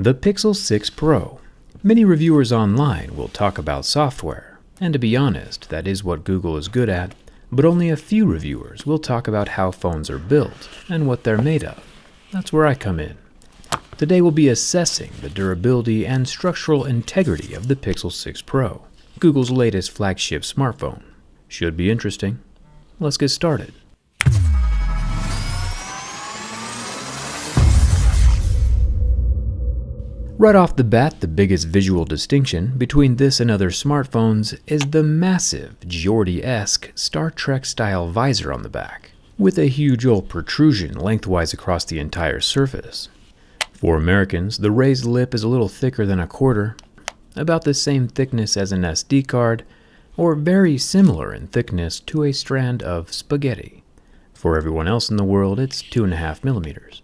The Pixel 6 Pro. Many reviewers online will talk about software, and to be honest, that is what Google is good at, but only a few reviewers will talk about how phones are built and what they're made of. That's where I come in. Today we'll be assessing the durability and structural integrity of the Pixel 6 Pro, Google's latest flagship smartphone. Should be interesting. Let's get started. Right off the bat, the biggest visual distinction between this and other smartphones is the massive, Geordi-esque Star Trek-style visor on the back, with a huge old protrusion lengthwise across the entire surface. For Americans, the raised lip is a little thicker than a quarter, about the same thickness as an SD card, or very similar in thickness to a strand of spaghetti. For everyone else in the world, it's 2.5 millimeters.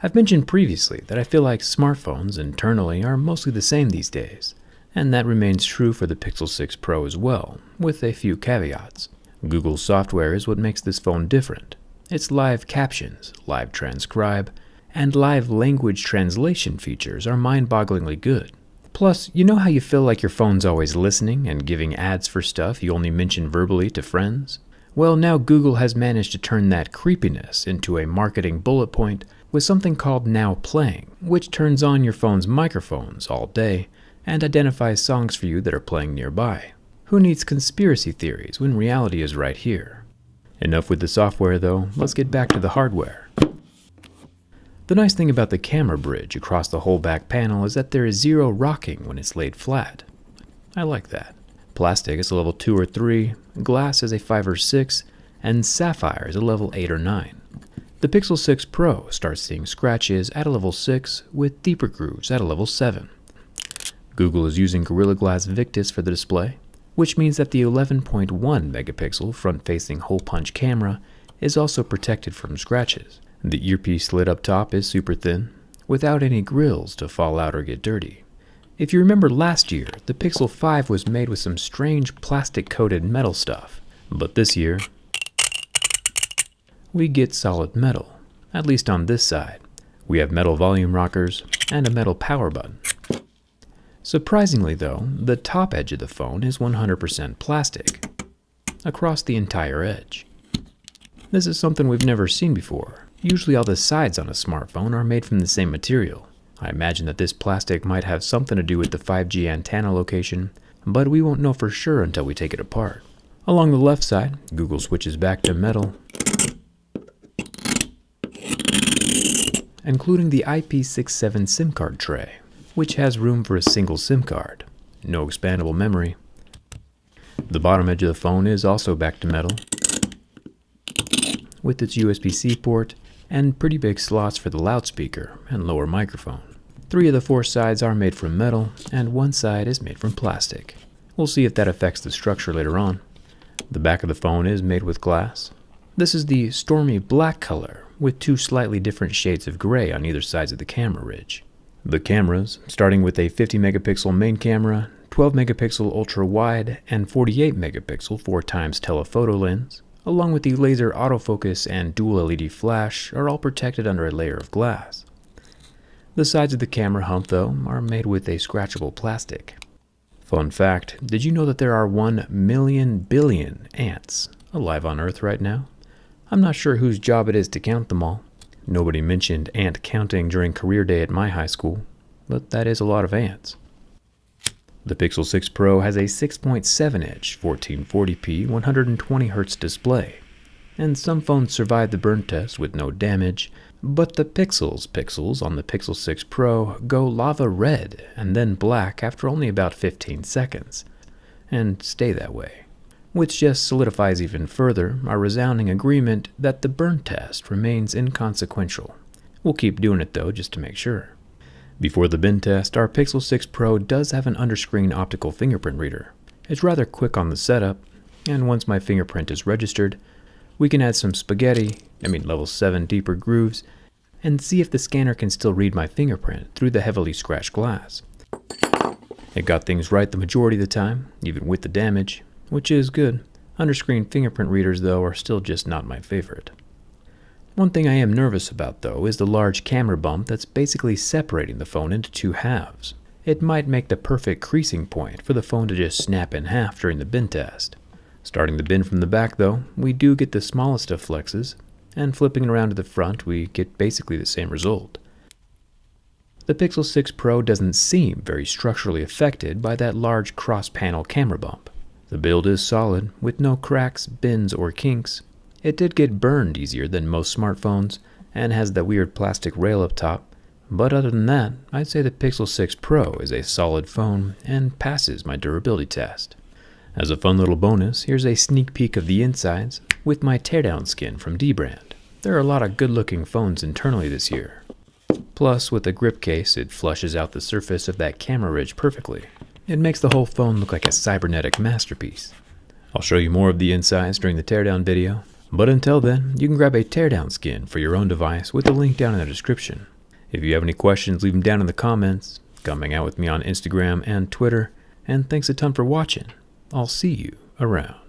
I've mentioned previously that I feel like smartphones internally are mostly the same these days, and that remains true for the Pixel 6 Pro as well, with a few caveats. Google's software is what makes this phone different. Its live captions, live transcribe, and live language translation features are mind-bogglingly good. Plus, you know how you feel like your phone's always listening and giving ads for stuff you only mention verbally to friends? Well, now Google has managed to turn that creepiness into a marketing bullet point with something called Now Playing, which turns on your phone's microphones all day and identifies songs for you that are playing nearby. Who needs conspiracy theories when reality is right here? Enough with the software though, let's get back to the hardware. The nice thing about the camera bridge across the whole back panel is that there is zero rocking when it's laid flat. I like that. Plastic is a level 2 or 3, glass is a 5 or 6, and sapphire is a level 8 or 9. The Pixel 6 Pro starts seeing scratches at a level 6 with deeper grooves at a level 7. Google is using Gorilla Glass Victus for the display, which means that the 11.1 megapixel front-facing hole-punch camera is also protected from scratches. The earpiece lid up top is super thin, without any grills to fall out or get dirty. If you remember last year, the Pixel 5 was made with some strange plastic-coated metal stuff, but this year, we get solid metal, at least on this side. We have metal volume rockers and a metal power button. Surprisingly though, the top edge of the phone is 100% plastic, across the entire edge. This is something we've never seen before. Usually all the sides on a smartphone are made from the same material. I imagine that this plastic might have something to do with the 5G antenna location, but we won't know for sure until we take it apart. Along the left side, Google switches back to metal, including the IP67 SIM card tray, which has room for a single SIM card, no expandable memory. The bottom edge of the phone is also back to metal, with its USB-C port and pretty big slots for the loudspeaker and lower microphone. 3 of the 4 sides are made from metal, and 1 side is made from plastic. We'll see if that affects the structure later on. The back of the phone is made with glass. This is the stormy black color, with 2 slightly different shades of gray on either sides of the camera ridge. The cameras, starting with a 50 megapixel main camera, 12 megapixel ultra wide, and 48 megapixel 4x telephoto lens, along with the laser autofocus and dual LED flash, are all protected under a layer of glass. The sides of the camera hump, though, are made with a scratchable plastic. Fun fact, did you know that there are 1 million billion ants alive on Earth right now? I'm not sure whose job it is to count them all. Nobody mentioned ant counting during career day at my high school, but that is a lot of ants. The Pixel 6 Pro has a 6.7-inch 1440p 120Hz display, and some phones survive the burn test with no damage, but the pixels on the Pixel 6 Pro go lava red and then black after only about 15 seconds, and stay that way. Which just solidifies even further our resounding agreement that the burn test remains inconsequential. We'll keep doing it though, just to make sure. Before the bin test, our Pixel 6 Pro does have an underscreen optical fingerprint reader. It's rather quick on the setup, and once my fingerprint is registered, we can add some level 7 deeper grooves, and see if the scanner can still read my fingerprint through the heavily scratched glass. It got things right the majority of the time, even with the damage, which is good. Underscreen fingerprint readers, though, are still just not my favorite. One thing I am nervous about though is the large camera bump that's basically separating the phone into two halves. It might make the perfect creasing point for the phone to just snap in half during the bin test. Starting the bin from the back though, we do get the smallest of flexes, and flipping it around to the front we get basically the same result. The Pixel 6 Pro doesn't seem very structurally affected by that large cross-panel camera bump. The build is solid, with no cracks, bends, or kinks. It did get burned easier than most smartphones, and has that weird plastic rail up top, but other than that, I'd say the Pixel 6 Pro is a solid phone and passes my durability test. As a fun little bonus, here's a sneak peek of the insides with my teardown skin from D-Brand. There are a lot of good-looking phones internally this year. Plus, with the grip case, it flushes out the surface of that camera ridge perfectly. It makes the whole phone look like a cybernetic masterpiece. I'll show you more of the insides during the teardown video, but until then, you can grab a teardown skin for your own device with the link down in the description. If you have any questions, leave them down in the comments. Come hang out with me on Instagram and Twitter, and thanks a ton for watching. I'll see you around.